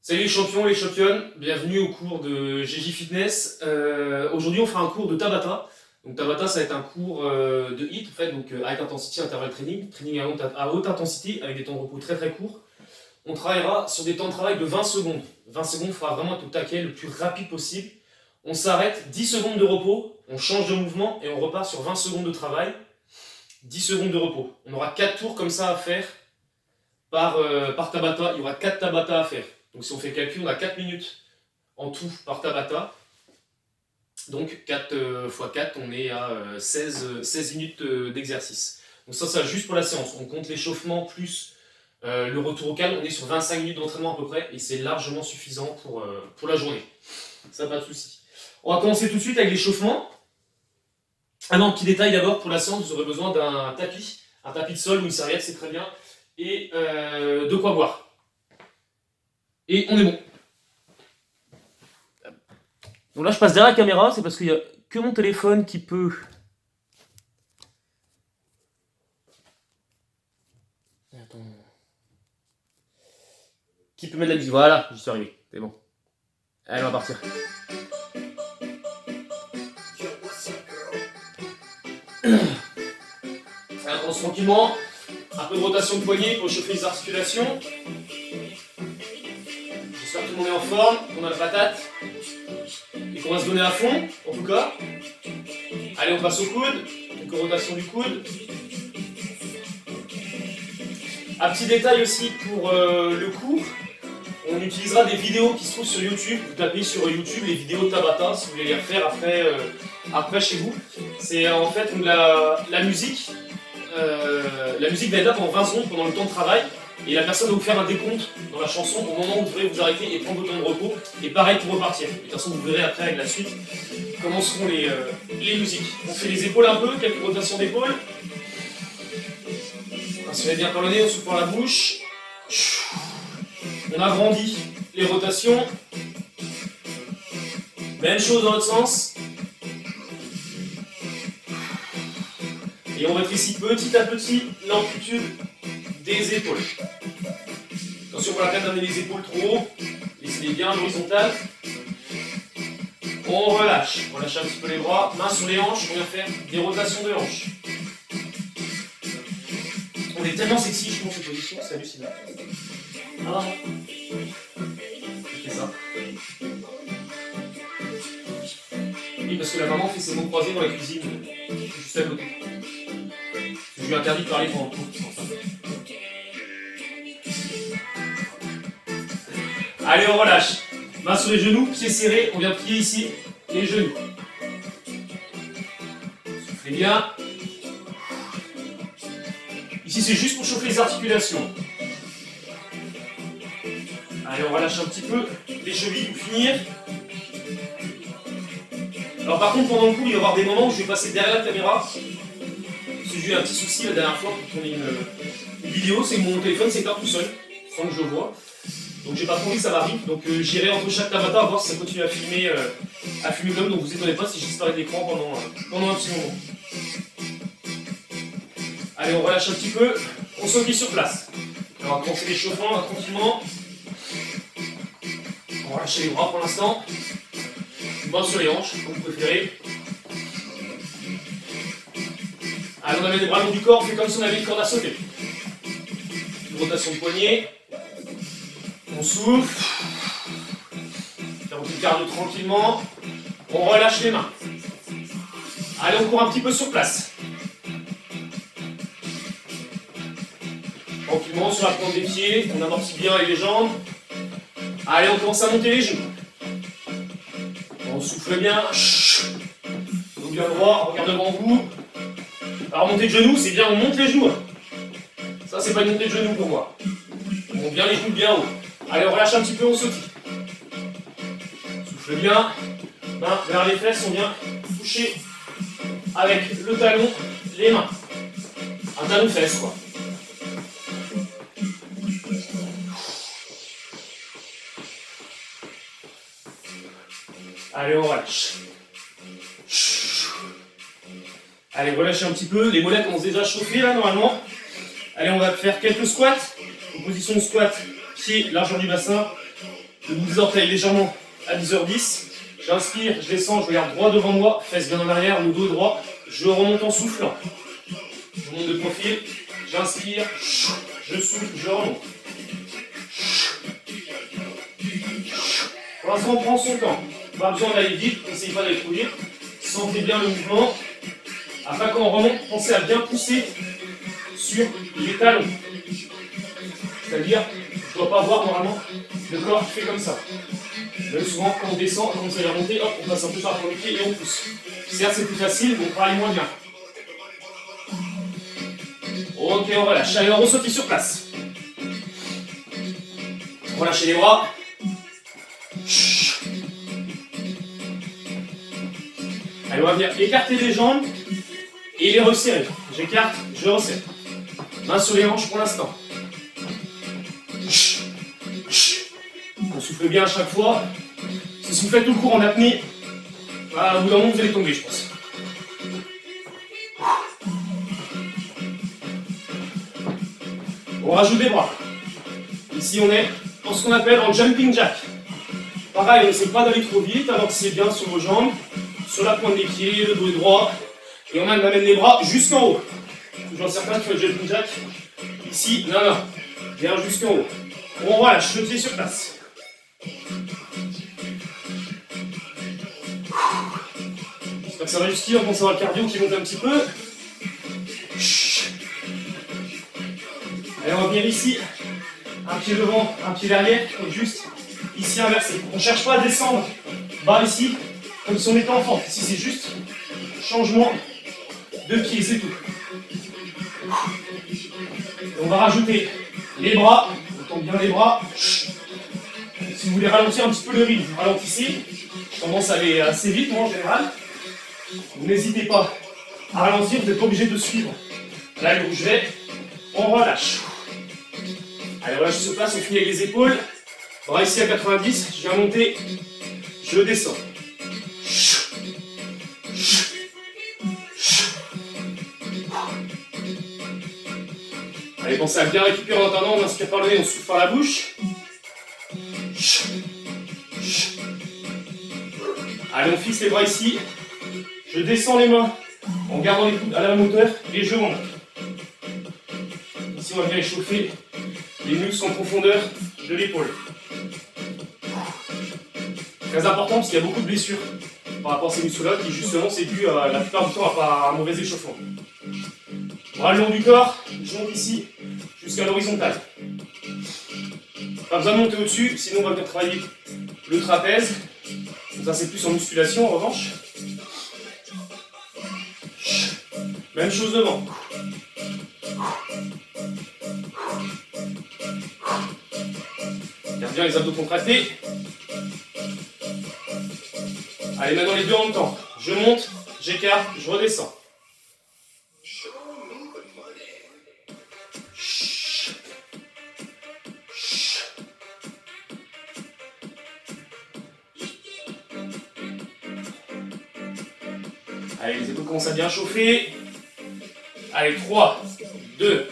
Salut les champions et les championnes, bienvenue au cours de GJ Fitness. Aujourd'hui on fera un cours de Tabata. Donc Tabata ça va être un cours de HIIT en fait, donc High Intensity Interval Training, training à haute intensité avec des temps de repos très très courts. On travaillera sur des temps de travail de 20 secondes. 20 secondes fera vraiment être au taquet le plus rapide possible. On s'arrête, 10 secondes de repos, on change de mouvement et on repart sur 20 secondes de travail, 10 secondes de repos. On aura 4 tours comme ça à faire par Tabata, il y aura 4 Tabata à faire. Donc si on fait le calcul, on a 4 minutes en tout par Tabata. Donc 4 x 4, on est à 16 minutes d'exercice. Donc ça, c'est juste pour la séance. On compte l'échauffement plus le retour au calme. On est sur 25 minutes d'entraînement à peu près et c'est largement suffisant pour la journée. Ça, pas de souci. On va commencer tout de suite avec l'échauffement. Ah non, petit détail d'abord, pour la séance, vous aurez besoin d'un tapis. Un tapis de sol ou une serviette, c'est très bien. Et de quoi boire. Et on est bon. Donc là, je passe derrière la caméra, c'est parce qu'il n'y a que mon téléphone qui peut... Attends. Qui peut mettre la musique. Voilà, j'y suis arrivé. C'est bon. Allez, on va partir. On commence tranquillement. Un peu de rotation de poignet pour chauffer les articulations. J'espère que tout le monde est en forme, qu'on a la patate. Et qu'on va se donner à fond, en tout cas. Allez, on passe au coude. Quelques rotations du coude. Un petit détail aussi pour le cours. On utilisera des vidéos qui se trouvent sur YouTube. Vous tapez sur YouTube les vidéos Tabata si vous voulez les refaire après chez vous. C'est en fait la musique. La musique va être là pendant 20 secondes pendant le temps de travail. Et la personne va vous faire un décompte dans la chanson au moment où vous devrez vous arrêter et prendre votre temps de repos. Et pareil pour repartir. De toute façon, vous verrez après avec la suite comment seront les musiques. On fait les épaules un peu, quelques rotations d'épaules. Inspirez bien par le nez, on souffle par la bouche. On agrandit les rotations. Même chose dans l'autre sens. Et on rétrécit petit à petit l'amplitude des épaules. Attention pour la peine d'amener les épaules trop haut. Laissez-les bien à l'horizontale. On relâche. On relâche un petit peu les bras. Main sur les hanches. On vient faire des rotations de hanches. On est tellement sexy, je pense, cette position. C'est hallucinant. Ah. Je fais ça. Oui, parce que la maman fait ses mots croisés dans la cuisine. Juste à côté. Je lui interdis de parler pendant le cours. Allez, on relâche. Main sur les genoux, pieds serrés. On vient plier ici les genoux. Soufflez bien. Ici, c'est juste pour chauffer les articulations. Allez, on relâche un petit peu les chevilles pour finir. Alors par contre, pendant le cours, il va y avoir des moments où je vais passer derrière la caméra. Parce que j'ai eu un petit souci la dernière fois pour tourner une vidéo, c'est que mon téléphone s'éteint tout seul, sans que je le vois. Donc j'ai pas trop envie que ça m'arrive, donc j'irai entre chaque Tabata voir si ça continue à filmer comme, donc vous étonnez pas si je disparais de l'écran pendant un petit moment. Allez, on relâche un petit peu, on se met sur place. Alors, on va commencer l'échauffement tranquillement. On va lâcher les bras pour l'instant. Bras sur les hanches, comme vous préférez. Allez, on amène les bras le long du corps, on fait comme si on avait une corde à sauter. Une rotation de poignet. On souffle. Faire un petit cardio tranquillement. On relâche les mains. Allez, on court un petit peu sur place. Tranquillement sur la pointe des pieds, on amortit bien avec les jambes. Allez, on commence à monter les genoux. On souffle bien. Donc bien droit, regarde devant vous. Alors montée de genoux, c'est bien, on monte les genoux. Ça, c'est pas une montée de genoux pour moi. On monte bien les genoux bien haut. Allez, on relâche un petit peu, on sautille. Souffle bien. Main vers les fesses, on vient toucher avec le talon les mains. Un talon fesse, quoi. Allez, on relâche. Allez, relâchez un petit peu. Les mollets commencent déjà à chauffer là, normalement. Allez, on va faire quelques squats. En position de squat, pied largeur du bassin. le bout des orteils légèrement à 10h10. J'inspire, je descends, je regarde droit devant moi, fesses bien en arrière, le dos est droit. Je remonte en soufflant. Je monte de profil, j'inspire, je souffle, je remonte. Pour l'instant, on prend son temps. Pas besoin d'aller vite, n'essayez pas d'aller trop vite. Sentez bien le mouvement. Après, quand on remonte, pensez à bien pousser sur les talons. C'est-à-dire, je ne dois pas voir normalement le corps qui fait comme ça. Même souvent, quand on descend, quand on essaie de remonter, hop, on passe un peu par les pieds et on pousse. Certes, c'est plus facile, mais on peut aller moins bien. Ok, on relâche. Allez, on ressaute sur place. Relâchez les bras. Allez, on va venir écarter les jambes et les resserrer. J'écarte, je resserre. Main sur les hanches pour l'instant. On souffle bien à chaque fois. Si vous faites tout le cours en apnée, au bout d'un moment vous allez tomber, je pense. On rajoute des bras. Ici on est en ce qu'on appelle en jumping jack. Pareil, on n'essaie pas d'aller trop vite, avancez bien sur vos jambes, sur la pointe des pieds, le dos est droit. Et on amène les bras jusqu'en haut. Toujours certains qui font le jumping jack. Ici, non, bien jusqu'en haut. On relâche le pied sur place. J'espère que ça va jusqu'ici, on pense avoir le cardio qui monte un petit peu. Allez, on va venir ici. Un pied devant, un pied derrière, et juste ici inversé. On ne cherche pas à descendre bas ici, comme si on était enfant. Ici, c'est juste changement de pied, c'est tout. Et on va rajouter les bras. On tend bien les bras. Si vous voulez ralentir un petit peu le rythme, vous ralentissez. Je tendance à aller assez vite, moi, en général. Vous n'hésitez pas à ralentir, vous n'êtes pas obligé de suivre. Là où je vais, on relâche. Allez, relâche sur place, on finit avec les épaules. Bras ici à 90, je viens monter, je descends. Allez, pensez à bien récupérer en attendant, on inspire par le nez, on souffle par la bouche. Allez, on fixe les bras ici. Je descends les mains en gardant les coudes à la même hauteur et je monte. Ici, on va bien échauffer les muscles en profondeur de l'épaule. Très important parce qu'il y a beaucoup de blessures par rapport à ces muscles-là qui, justement, c'est dû la plupart du temps à un mauvais échauffement. Bras le long du corps, je monte ici jusqu'à l'horizontale. Pas besoin de monter au-dessus, sinon on va venir travailler le trapèze. Donc ça, c'est plus en musculation en revanche. Même chose devant. Garde bien les abdos contractés. Allez, maintenant les deux en même temps. Je monte, j'écarte, je redescends. Allez, les épaules commencent à bien chauffer. Allez, 3, 2,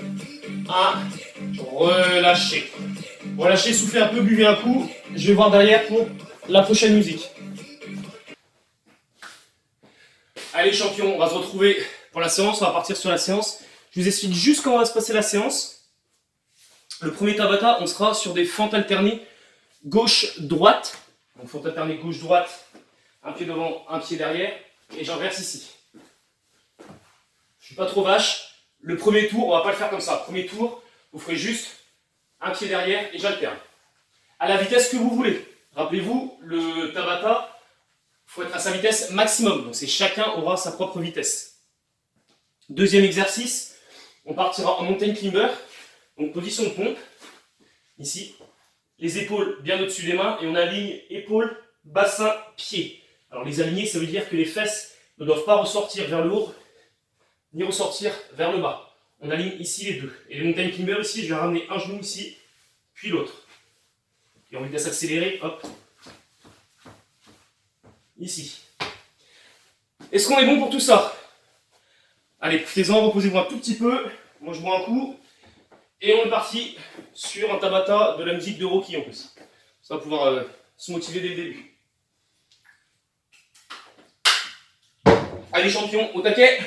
1, relâchez. Relâchez, soufflez un peu, buvez un coup. Je vais voir derrière pour la prochaine musique. Allez champions, on va se retrouver pour la séance, on va partir sur la séance. Je vous explique juste comment va se passer la séance. Le premier Tabata, on sera sur des fentes alternées gauche-droite. Donc fente alternée gauche-droite, un pied devant, un pied derrière. Et j'inverse ici. Je ne suis pas trop vache. Le premier tour, on ne va pas le faire comme ça. Premier tour, vous ferez juste un pied derrière et j'alterne. À la vitesse que vous voulez. Rappelez-vous, le Tabata, il faut être à sa vitesse maximum. Donc c'est chacun aura sa propre vitesse. Deuxième exercice, on partira en mountain climber. Donc position de pompe. Ici, les épaules bien au-dessus des mains et on aligne épaules, bassin, pied. Alors les aligner, ça veut dire que les fesses ne doivent pas ressortir vers le haut, ni ressortir vers le bas. On aligne ici les deux. Et les mountain climber ici, je vais ramener un genou ici, puis l'autre. Et en vitesse accélérée, hop, ici. Est-ce qu'on est bon pour tout ça? Allez, profitez-en, reposez-vous un tout petit peu. Moi je bois un coup. Et on est parti sur un Tabata de la musique de Rocky en plus. Ça va pouvoir se motiver dès le début. Allez champion, au taquet.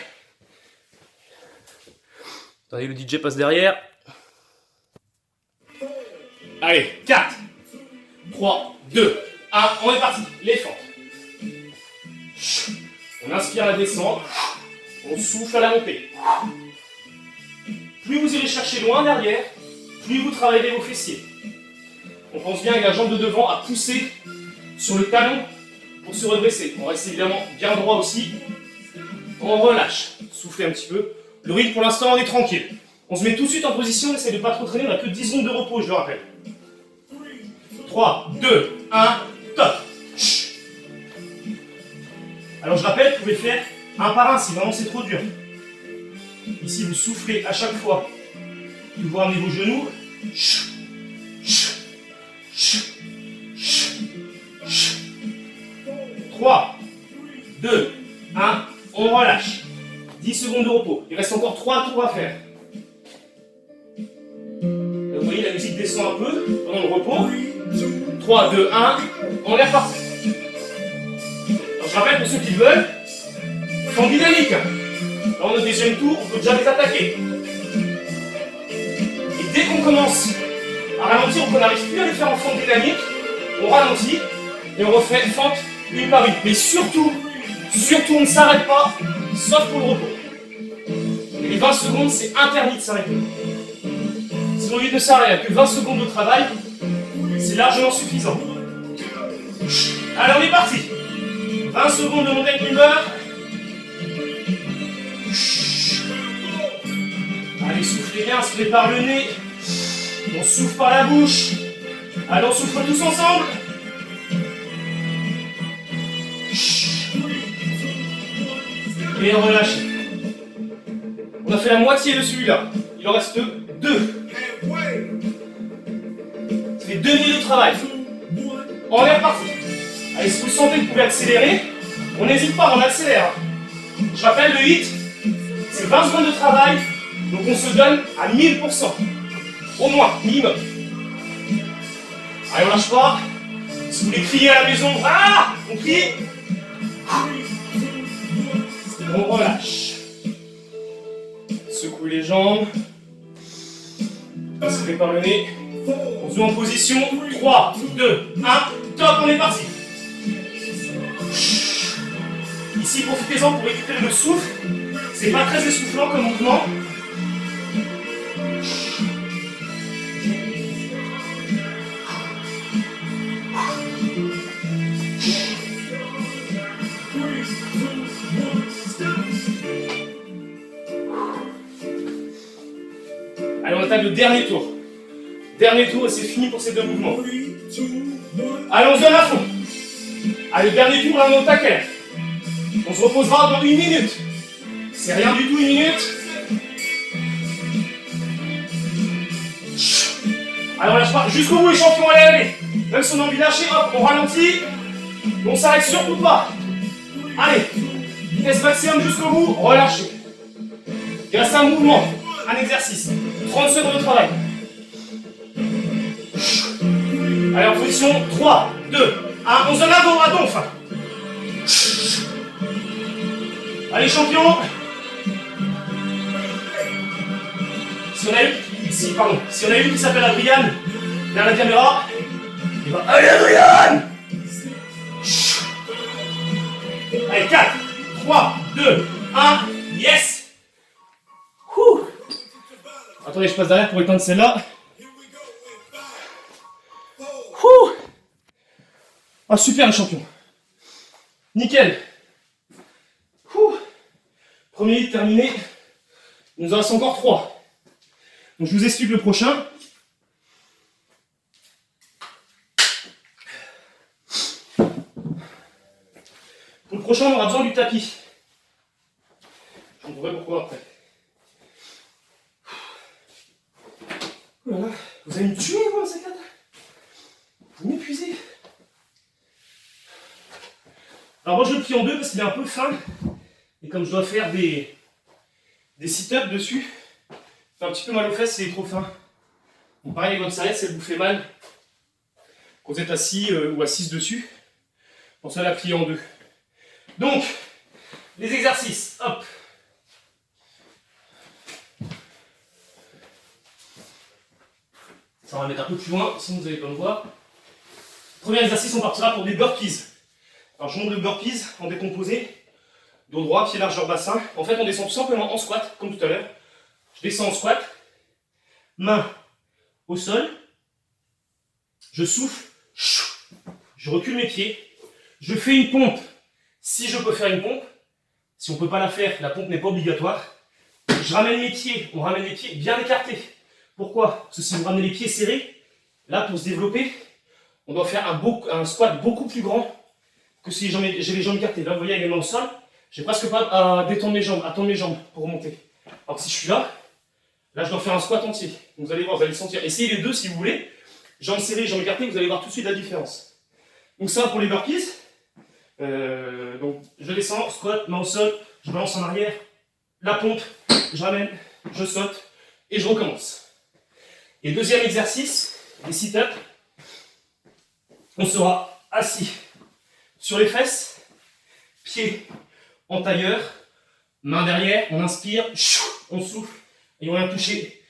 Attendez, le DJ passe derrière. Allez, 4, 3, 2, 1, on est parti. Les fentes. On inspire à la descente. On souffle à la montée. Plus vous irez chercher loin derrière, plus vous travaillerez vos fessiers. On pense bien avec la jambe de devant à pousser sur le talon pour se redresser. On reste évidemment bien droit aussi. On relâche. Soufflez un petit peu. Le rythme pour l'instant, on est tranquille. On se met tout de suite en position, on essaie de ne pas trop traîner, on n'a que 10 secondes de repos, je le rappelle. 3, 2, 1, top. Alors je rappelle, vous pouvez faire un par un si vraiment c'est trop dur. Ici, vous soufflez à chaque fois que vous ramenez vos genoux. 3, 2, 1, on relâche. 10 secondes de repos. Il reste encore 3 tours à faire. Vous voyez, la musique descend un peu pendant le repos. 3, 2, 1, on est reparti. Alors, je rappelle pour ceux qui veulent, fente dynamique. Là, on est au deuxième tour, on peut déjà les attaquer. Et dès qu'on commence à ralentir ou qu'on n'arrive plus à les faire en fente dynamique, on ralentit et on refait fente une par une. Mais surtout, on ne s'arrête pas, sauf pour le repos. Et les 20 secondes, c'est interdit de s'arrêter. Si on évite de s'arrêter, il n'y a que 20 secondes de travail, c'est largement suffisant. Allez, on est parti. 20 secondes de montée de l'humeur. Allez, soufflez bien, inspirez par le nez. On souffle par la bouche. Allez, on souffle tous ensemble. Et on relâche. On a fait la moitié de celui-là. Il en reste 2. Ça fait 2 minutes de travail. On est reparti. Allez, si vous sentez que vous pouvez accélérer, on n'hésite pas, on accélère. Je rappelle, le hit, c'est 20 secondes de travail, donc on se donne à 1000%. Au moins, minimum. Allez, on lâche pas. Si vous voulez crier à la maison, ah, on crie. On relâche. Secouez les jambes. Inspirez par le nez. On se met en position. 3, 2, 1. Top, on est parti. Ici, profitez-en pour récupérer le souffle. C'est pas très essoufflant comme mouvement. Allez, on attaque le dernier tour. Dernier tour et c'est fini pour ces 2 mouvements. Allez, on se donne à fond. Allez, le dernier tour, là, on est au taquet. On se reposera dans 1 minute. C'est rien du tout, 1 minute. Allez, on lâche pas. Jusqu'au bout, les champions, allez. Même si on a envie de lâcher, hop, on ralentit. On s'arrête surtout pas. Allez, vitesse maximum jusqu'au bout, relâchez. Il reste un mouvement, un exercice. 30 secondes de travail. Allez, en position 3, 2, 1. On se donne à donf. Allez, champion. Si on a une qui s'appelle Adriane, derrière la caméra, il va. Allez, Adriane. Allez, 4, 3, 2, 1, yes. Ouh. Attendez, je passe derrière pour éteindre celle-là. Ouh. Ah, super, le champion. Nickel. Ouh. Premier hit terminé. Il nous en reste encore 3. Donc je vous explique le prochain. Pour le prochain, on aura besoin du tapis. Je vous montrerai pourquoi après. Voilà. Vous allez me tuer, vous, ces quatre. Vous m'épuisez. Alors moi, je le plie en 2 parce qu'il est un peu fin. Et comme je dois faire des sit-ups dessus, ça fait un petit peu mal aux fesses, c'est trop fin. Bon, pareil avec votre serviette, si elle vous fait mal, quand vous êtes assis ou assise dessus. Pensez à la plier en deux. Donc, les exercices, hop. Ça, on va le mettre un peu plus loin, sinon vous n'allez pas me voir. Premier exercice, on partira pour des burpees. Alors, je monte le burpees en décomposé. Dos droit, pied largeur bassin. En fait, on descend tout simplement en squat, comme tout à l'heure. Je descends en squat. Main au sol. Je souffle. Je recule mes pieds. Je fais une pompe. Si je peux faire une pompe. Si on ne peut pas la faire, la pompe n'est pas obligatoire. Je ramène mes pieds. On ramène les pieds bien écartés. Pourquoi? Parce que si vous ramenez les pieds serrés, là, pour se développer, on doit faire un squat beaucoup plus grand que si j'ai les jambes écartées. Là, vous voyez, également au sol. J'ai presque pas à détendre mes jambes, à tendre mes jambes pour remonter. Alors que si je suis là, je dois faire un squat entier. Donc vous allez voir, vous allez le sentir. Essayez les deux si vous voulez. Jambes serrées, jambes écartées, vous allez voir tout de suite la différence. Donc ça pour les burpees. Donc je descends, squat, main au sol, je balance en arrière, la pompe, je ramène, je saute et je recommence. Et deuxième exercice, les sit-ups. On sera assis sur les fesses, pieds en tailleur, main derrière, on inspire, on souffle et on vient toucher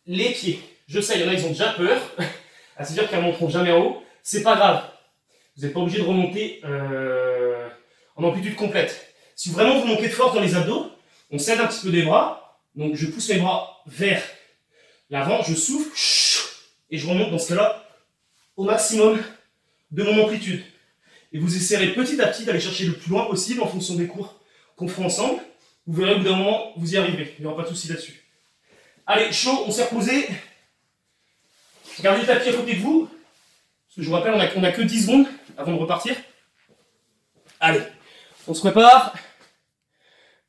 les pieds. Je sais, il y en a, ils ont déjà peur, à se dire qu'ils ne remonteront jamais en haut. C'est pas grave, vous n'êtes pas obligé de remonter en amplitude complète. Si vraiment vous manquez de force dans les abdos, on s'aide un petit peu des bras. Donc je pousse mes bras vers l'avant, je souffle et je remonte dans ce cas-là au maximum de mon amplitude. Et vous essaierez petit à petit d'aller chercher le plus loin possible en fonction des cours qu'on fera ensemble. Vous verrez au bout d'un moment, vous y arrivez. Il n'y aura pas de souci là-dessus. Allez, chaud, on s'est reposé. Gardez le tapis à côté de vous. Parce que je vous rappelle, on n'a que 10 secondes avant de repartir. Allez, on se prépare.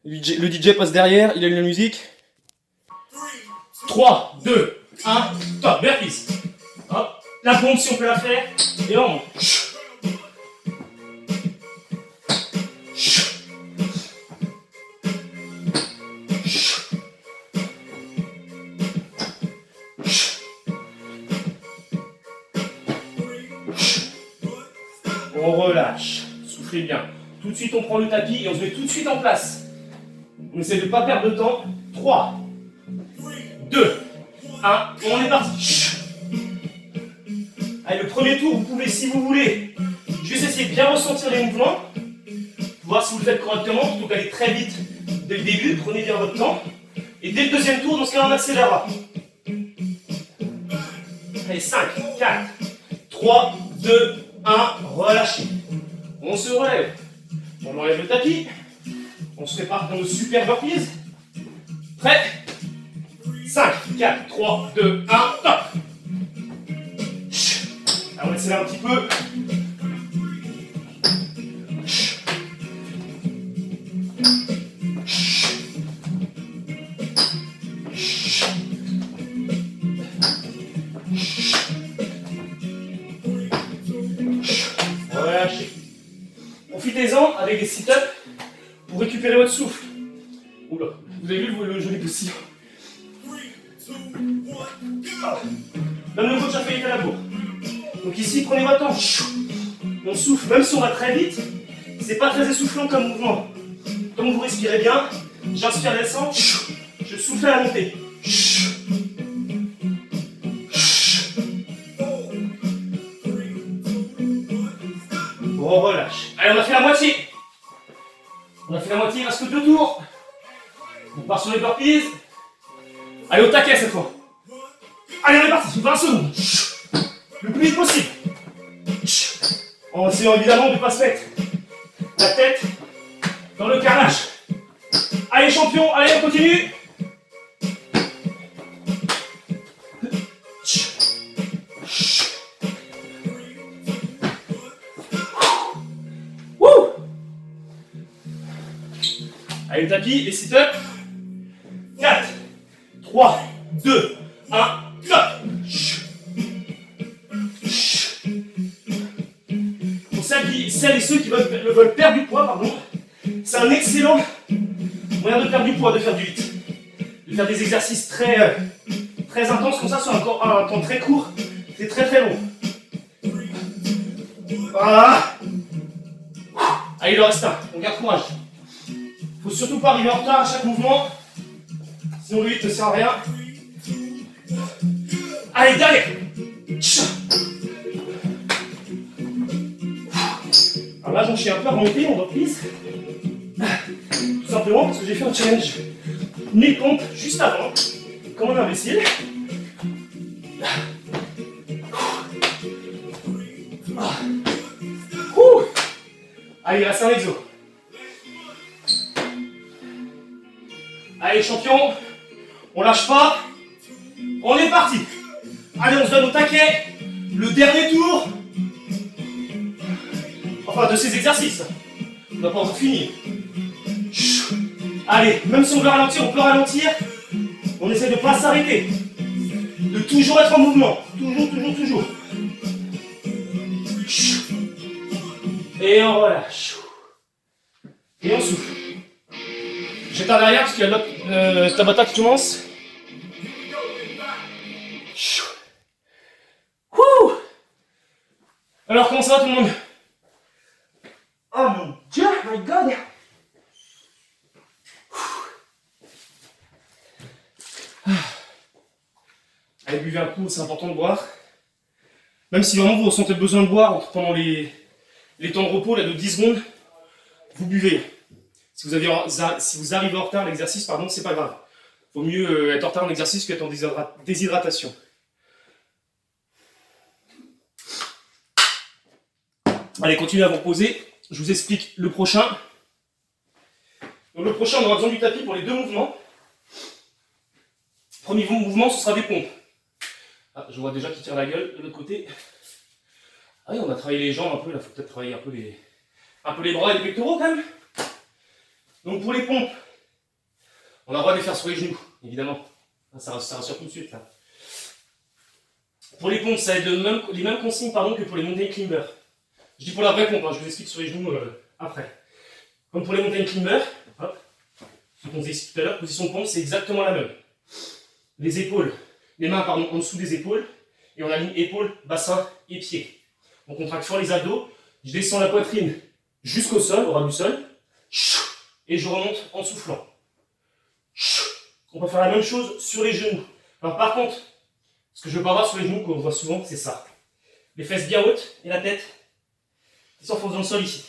Le DJ passe derrière, il allume la musique. 3, 2, 1, top, burpees. Hop, la pompe si on peut la faire. Et on monte. On relâche, soufflez bien. Tout de suite, on prend le tapis et on se met tout de suite en place. On essaie de ne pas perdre de temps. 3, 2, 1, on est parti. Allez, le premier tour, vous pouvez, si vous voulez, juste essayer de bien ressentir les mouvements. Voir si vous le faites correctement, plutôt qu'aller très vite dès le début. Prenez bien votre temps. Et dès le deuxième tour, dans ce cas-là, on accélérera. Allez, 5, 4, 3, 2, 1, relâchez. On se relève. On enlève le tapis. On se prépare pour le super burpees. Prêt? 5, 4, 3, 2, 1, top. Alors on accélère un petit peu. Relâchez. Profitez-en avec des sit-ups pour récupérer votre souffle. Oula, vous avez vu le joli possible. Même le coach a fait à la bourre. Donc ici, prenez votre temps. On souffle, même si on va très vite, c'est pas très essoufflant comme mouvement. Comme vous respirez bien, j'inspire la descente, je souffle à la montée. On relâche. Allez, on a fait la moitié. On a fait la moitié, il reste que 2 tours. On part sur les burpees. Allez, au taquet cette fois. Allez, on est parti, 20 secondes. Le plus vite possible. En essayant évidemment de ne pas se mettre la tête dans le carnage. Allez, champion, allez, on continue. Wouh! Allez, le tapis, les sit-ups. 4, 3, 2, 1, top! Pour celles et ceux qui veulent perdre du poids, pardon, c'est un excellent moyen de perdre du poids, de faire du HIIT. De faire des exercices très intenses, comme ça, sur un temps très court, c'est très très long. Voilà. Allez, il en reste un. On garde courage. Faut surtout pas arriver en retard à chaque mouvement. Sinon le 8 ne sert à rien. Allez, dernier. Alors là, j'en suis un peu remonté, on reprise. Tout simplement parce que j'ai fait un challenge 1000 pompes juste avant. Comme un imbécile. Allez, il reste un exo. Allez, champion, on lâche pas. On est parti. Allez, on se donne au taquet. Le dernier tour. Enfin, de ces exercices. On n'a pas encore fini. Allez, même si on veut ralentir, on peut ralentir. On essaie de ne pas s'arrêter. De toujours être en mouvement. Toujours, toujours, toujours. Et on relâche. Et on souffle. J'éteins derrière parce qu'il y a l'autre Tabata qui commence. Alors, comment ça va tout le monde? Oh mon Dieu, my God! Allez, buvez un coup, c'est important de boire. Même si vraiment vous ressentez le besoin de boire pendant les temps de repos là, de 10 secondes, vous buvez. Si vous arrivez en retard à l'exercice, pardon, c'est pas grave. Vaut mieux être en retard en exercice qu'être en déshydratation. Allez, continuez à vous reposer. Je vous explique le prochain. Donc le prochain, on aura besoin du tapis pour les deux mouvements. Premier mouvement, ce sera des pompes. Ah, je vois déjà qui tire la gueule de l'autre côté. Ah oui, on a travaillé les jambes un peu, là, il faut peut-être travailler un peu les bras et les pectoraux quand même. Donc pour les pompes, on a le droit de les faire sur les genoux, évidemment. Ça rassure tout de suite là. Pour les pompes, ça va être les mêmes consignes que pour les mountain climbers. Je dis pour la vraie pompe, hein, je vous explique sur les genoux après. Comme pour les mountain climbers, hop, ce qu'on vous explique tout à l'heure, position de pompe, c'est exactement la même. Les mains en dessous des épaules, et on aligne épaules, bassin et pieds. On contracte fort les abdos, je descends la poitrine jusqu'au sol, au ras du sol, et je remonte en soufflant. On peut faire la même chose sur les genoux. Alors par contre, ce que je veux pas voir sur les genoux, qu'on voit souvent, c'est ça. Les fesses bien hautes et la tête qui s'enfonce dans le sol ici.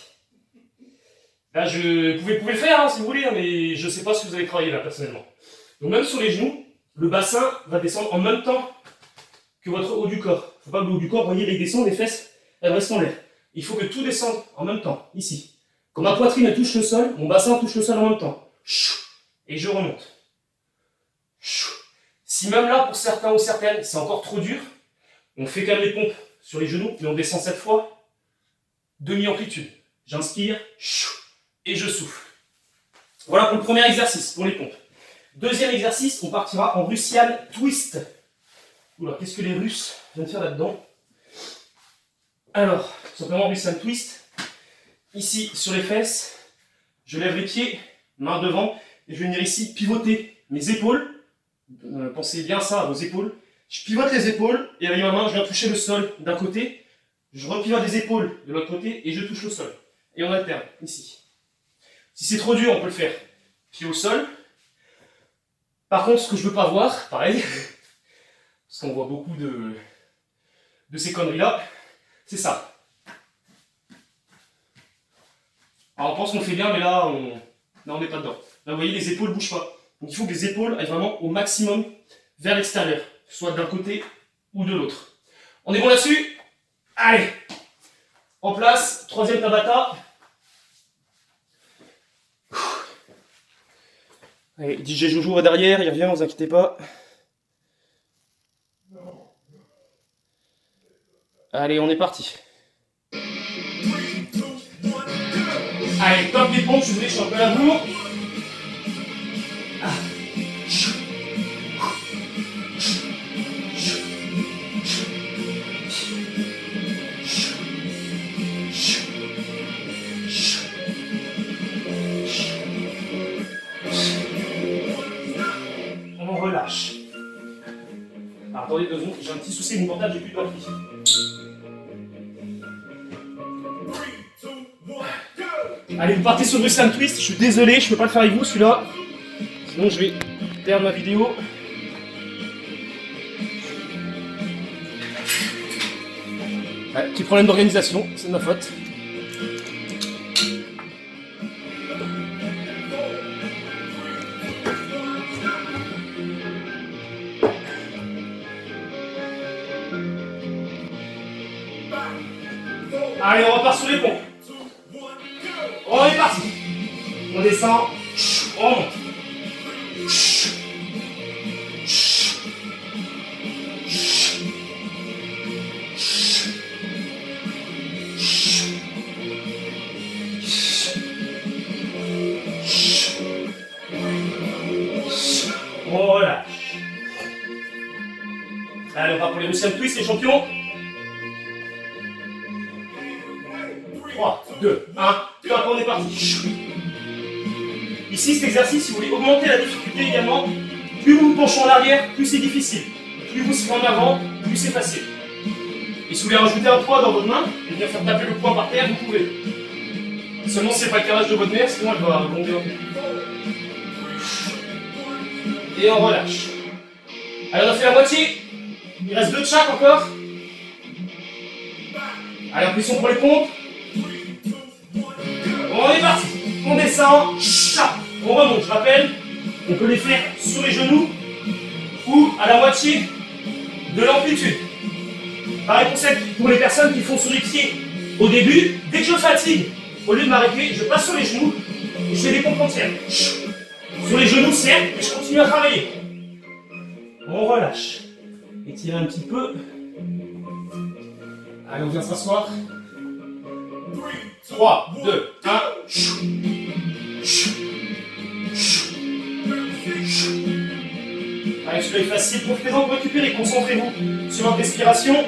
Là, vous pouvez le faire hein, si vous voulez, hein, mais je ne sais pas ce que vous avez travaillé là personnellement. Donc même sur les genoux, le bassin va descendre en même temps que votre haut du corps. Il ne faut pas que le haut du corps, vous voyez, il descend, les fesses, elles restent en l'air. Il faut que tout descende en même temps, ici. Quand ma poitrine touche le sol, mon bassin touche le sol en même temps. Et je remonte. Si même là, pour certains ou certaines, c'est encore trop dur, on fait quand même les pompes sur les genoux, mais on descend cette fois demi-amplitude. J'inspire et je souffle. Voilà pour le premier exercice, pour les pompes. Deuxième exercice, on partira en Russian twist. Oula, qu'est-ce que les Russes viennent faire là-dedans? Alors, tout simplement Russian twist. Ici, sur les fesses, je lève les pieds, main devant, et je vais venir ici pivoter mes épaules. Pensez bien ça à vos épaules. Je pivote les épaules, et avec ma main, je viens toucher le sol d'un côté. Je repivote les épaules de l'autre côté, et je touche le sol. Et on alterne, ici. Si c'est trop dur, on peut le faire pied au sol. Par contre, ce que je ne veux pas voir, pareil, parce qu'on voit beaucoup de ces conneries-là, c'est ça. Alors on pense qu'on fait bien, mais là, on n'est pas dedans. Là, vous voyez, les épaules ne bougent pas. Donc il faut que les épaules aillent vraiment au maximum vers l'extérieur, soit d'un côté ou de l'autre. On est bon là-dessus? Allez! En place, troisième Tabata. Allez, DJ Jojo va derrière, il revient, ne vous inquiétez pas. Allez, on est parti. Allez, top des pompes, je suis un peu à bourre. On relâche. Alors, attendez 2 secondes, j'ai un petit souci avec mon portable, j'ai plus de batterie. Allez, vous partez sur le slam twist. Je suis désolé, je peux pas le faire avec vous celui-là. Sinon, je vais perdre ma vidéo. Ouais, petit problème d'organisation, c'est de ma faute. Allez, on repart sur les ponts. On est parti. On descend. On monte. On relâche. Allez, on va pour les Russian Twist, les champions. 3, 2, 1, top, on est parti. Ici, cet exercice, si vous voulez augmenter la difficulté également, plus vous vous penchez en arrière, plus c'est difficile. Plus vous serez en avant, plus c'est facile. Et si vous voulez rajouter un poids dans votre main et venir faire taper le poids par terre, vous pouvez. Seulement, c'est pas le carrage de votre mère, sinon elle va rebondir. Et on relâche. Allez, on a fait la moitié. Il reste 2 de chaque encore. Allez, pression pour les pompes. On est parti. On descend. On remonte. Je rappelle, on peut les faire sur les genoux ou à la moitié de l'amplitude. Pareil pour les personnes qui font sur les pieds. Au début, dès que je fatigue, au lieu de m'arrêter, je passe sur les genoux et je fais des pompes entières. Sur les genoux, certes, et je continue à travailler. On relâche. Étirez un petit peu. Allez, on vient s'asseoir. 3, 2, 1. Allez, celui-là est facile. Profitez-en pour récupérer. Concentrez-vous sur votre respiration.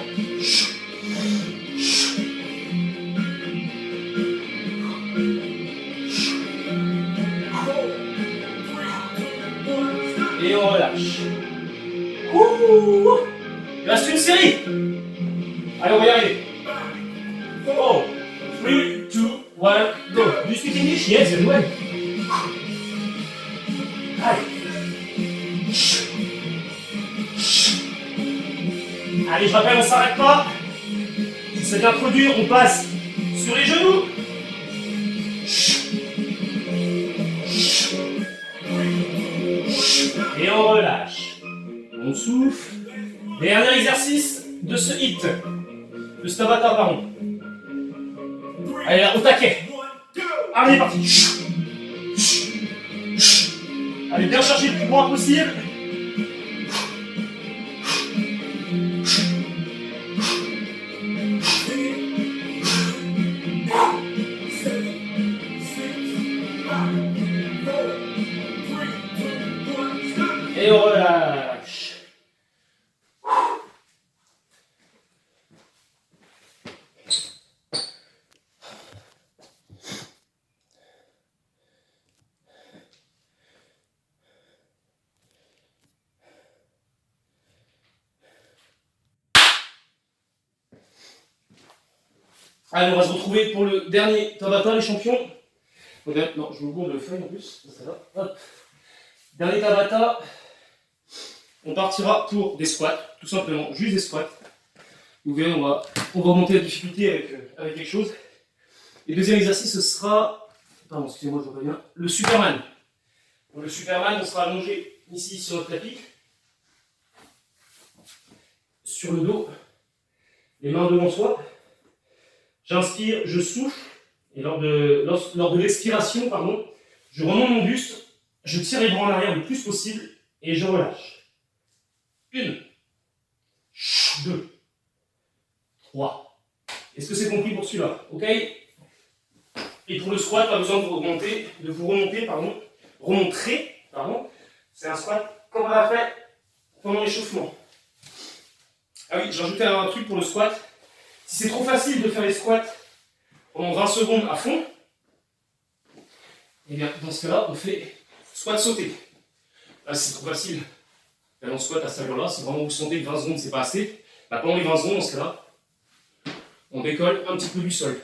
Et on relâche. Ouh. Il reste une série. Allez, on va y arriver. Oh, 3, 2, 1, go. Do you speak English? Yes, very well. Allez. Allez, je rappelle, on ne s'arrête pas. Si c'est bien trop dur, on passe sur les genoux. Et on relâche. On souffle. Dernier exercice de ce hit. Le Tabata, pardon. Allez là, au taquet. Allez, parti. Allez, bien charger le plus loin possible. Et on relâche. Allez, on va se retrouver pour le dernier Tabata, les champions. Non, je vous gourde le feuille en plus. Hop. Dernier Tabata. On partira pour des squats, tout simplement, juste des squats. Vous verrez, on va augmenter la difficulté avec quelque chose. Et le deuxième exercice, ce sera, pardon, excusez-moi, je vois pas bien, le Superman. Pour le Superman, on sera allongé ici sur notre tapis, sur le dos, les mains devant soi. J'inspire, je souffle, et lors de l'expiration, pardon, je remonte mon buste, je tire les bras en arrière le plus possible, et je relâche. 1, 2, 3. Est-ce que c'est compris pour celui-là? Ok. Et pour le squat, pas besoin de vous remontrer. C'est un squat comme on l'a fait pendant l'échauffement. Ah oui, j'ai rajouté un truc pour le squat. Si c'est trop facile de faire les squats pendant 20 secondes à fond, et bien dans ce cas-là, on fait squat sauté. Là, c'est trop facile. Dans le squat à cette allure-là, si vraiment vous sentez que 20 secondes c'est pas assez, bah pendant les 20 secondes, dans ce cas-là, on décolle un petit peu du sol.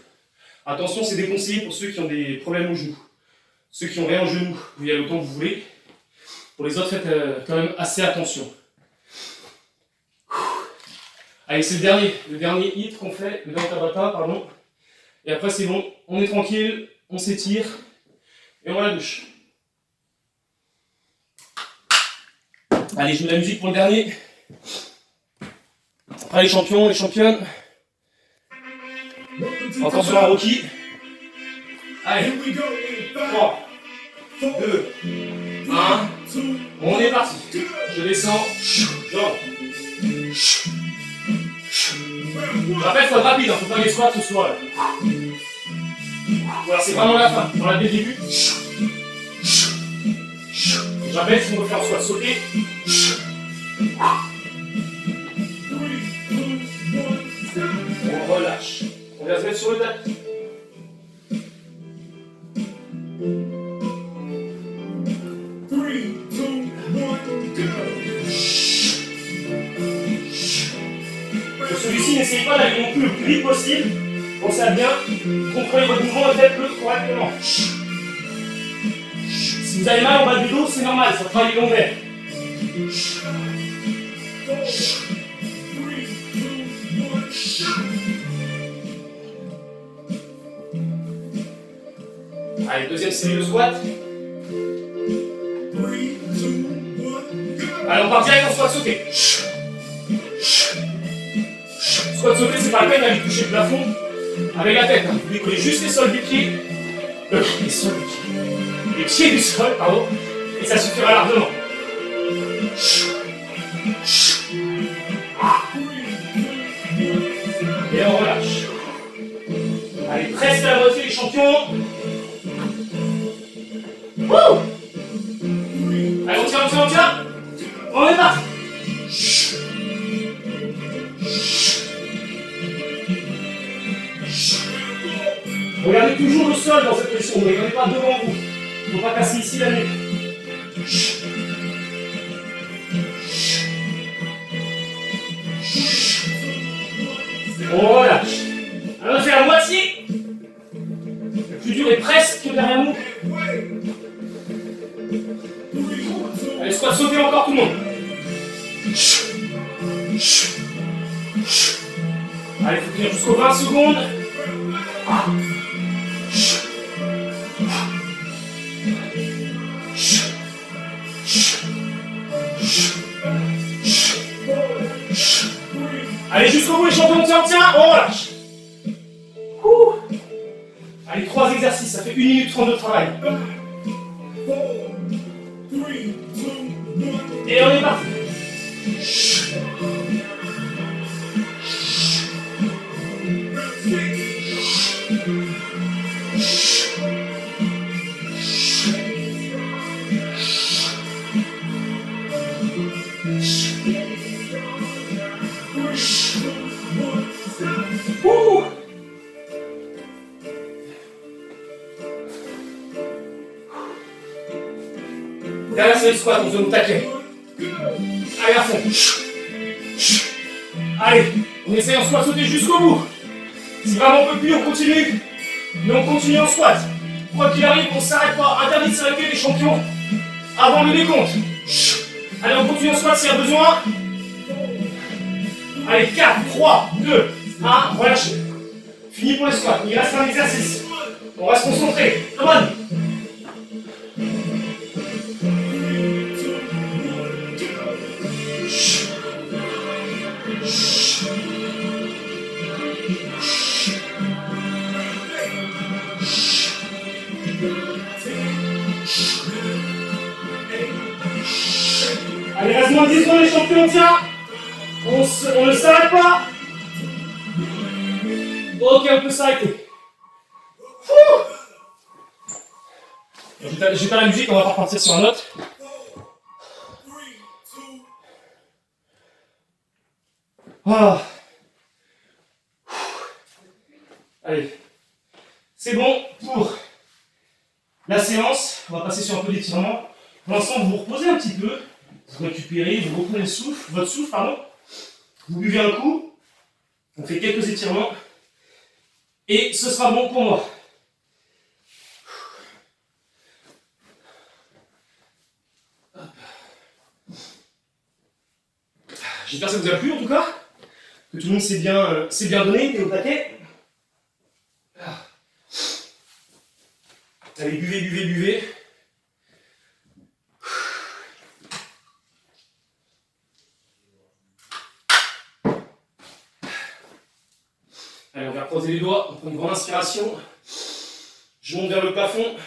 Attention, c'est déconseillé pour ceux qui ont des problèmes au genou. Ceux qui n'ont rien au genou, vous pouvez y aller autant que vous voulez. Pour les autres, faites quand même assez attention. Allez, c'est le dernier hit qu'on fait, le dernier Tabata, pardon. Et après, c'est bon, on est tranquille, on s'étire et on va à la douche. Allez, je mets la musique pour le dernier. Après, les champions, les championnes. Encore sur un Rocky. Allez, 3, 2, 1. On est parti. Je descends. Genre. Après, il faut être rapide, faut pas les squats ce soir. Là. Voilà, c'est vraiment la fin. Dans la dès le début. J'appelle si on veut faire un squat sauté. On relâche. On vient se mettre sur le tapis. Pour celui-ci, n'essayez pas d'aller non plus le plus vite possible. Pensez à bien contrôler votre mouvement et faites-le correctement. Si vous avez mal en bas du dos, c'est normal, ça travaille les lombaires. Allez, deuxième série de squat. Allez, on part direct en squat sauté. Squat sauté, c'est pas la peine d'aller toucher le plafond avec la tête. Vous décollez juste les sols du pied. Les sols du pied. Les pieds du sol, pardon. Et ça suffira largement. Et on relâche. Allez, presque à la moitié les champions. Wouh! Allez, on tient. On est parti. Regardez toujours le sol dans cette position, ne regardez pas devant vous. Il ne faut pas casser ici la nuque. On relâche. Alors on fait la moitié. Le plus dur est presque derrière nous. Allez, squat sauter encore tout le monde. Allez, il faut tenir jusqu'aux 20 secondes. Allez, jusqu'au bout les champions, on tient, on relâche. Allez, 3 exercices, ça fait 1 minute 30 de travail. Et on est parti. Derrière c'est le squat, on zone taquet. Allez à fond. Allez, on essaye en squat sauter jusqu'au bout. Si vraiment on peut plus, on continue. Mais on continue en squat. Quoi qu'il arrive, on ne s'arrête pas. Interdit de s'arrêter les champions avant le décompte. Allez, on continue en squat s'il y a besoin. Allez, 4, 3, 2, 1, relâchez. Fini pour les squats. Il reste un exercice. On reste concentré. Come on. Allez, reste moins de 10 secondes les champions, tiens. On ne s'arrête pas. Ok, on peut s'arrêter. J'éteins la musique, on va pas repartir sur un autre. Ah. Allez, c'est bon pour la séance. On va passer sur un peu d'étirement. Pour l'instant, vous vous reposez un petit peu. Vous récupérez, vous reprenez le souffle, votre souffle, pardon. Vous buvez un coup. On fait quelques étirements. Et ce sera bon pour moi. J'espère que ça vous a plu en tout cas, que tout le monde s'est bien donné, et au paquet. Allez, buvez, buvez, buvez. Allez, on va croiser les doigts, on prend une grande inspiration. Je monte vers le plafond.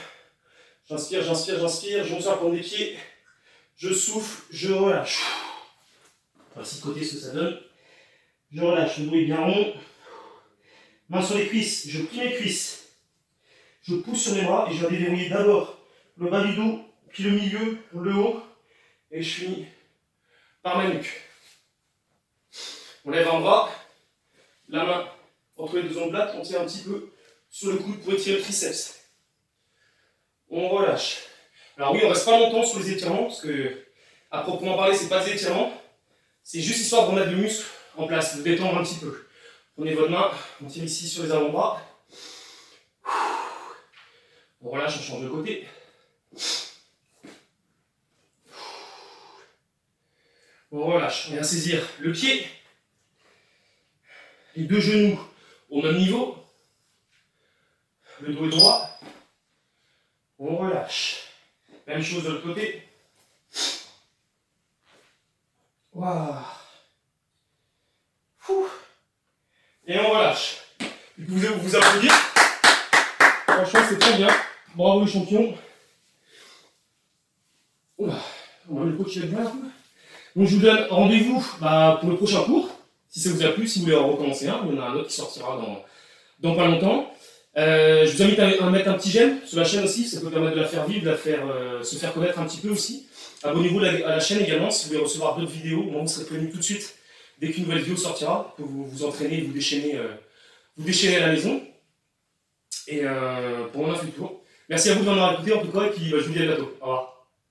J'inspire, j'inspire, j'inspire. Je monte sur la pointe des pieds. Je souffle, je relâche. Voici de côté ce que ça donne. Je relâche, le dos est bien rond. Main sur les cuisses, je plie mes cuisses. Je pousse sur mes bras et je vais déverrouiller d'abord le bas du dos, puis le milieu, le haut. Et je finis par ma nuque. On lève un bras, la main entre les deux omoplates, on tire un petit peu sur le coude pour étirer le triceps. On relâche. Alors oui, on ne reste pas longtemps sur les étirements, parce que, à proprement parler, ce n'est pas des étirements. C'est juste histoire de remettre le muscle en place, de détendre un petit peu. Prenez votre main, on tire ici sur les avant-bras. On relâche, on change de côté. On relâche, on vient saisir le pied, les deux genoux au même niveau. Le dos est droit. On relâche. Même chose de l'autre côté. Waouh. Et on relâche. Vous pouvez vous applaudir. Franchement, c'est très bien. Bravo les champions. Oula, on va le coach bien un peu. Donc je vous donne rendez-vous pour le prochain cours. Si ça vous a plu, si vous voulez en recommencer un, il y en a un autre qui sortira dans pas longtemps. Je vous invite à mettre un petit j'aime sur la chaîne aussi, ça peut permettre de la faire vivre, de la faire, se faire connaître un petit peu aussi. Abonnez-vous à la chaîne également si vous voulez recevoir d'autres vidéos. Moi, vous serez prévenu tout de suite dès qu'une nouvelle vidéo sortira pour vous entraîner et vous déchaîner à la maison. Et pour moi, on a fait le tour. Merci à vous de m'avoir écouté en tout cas, et puis je vous dis à bientôt. Au revoir.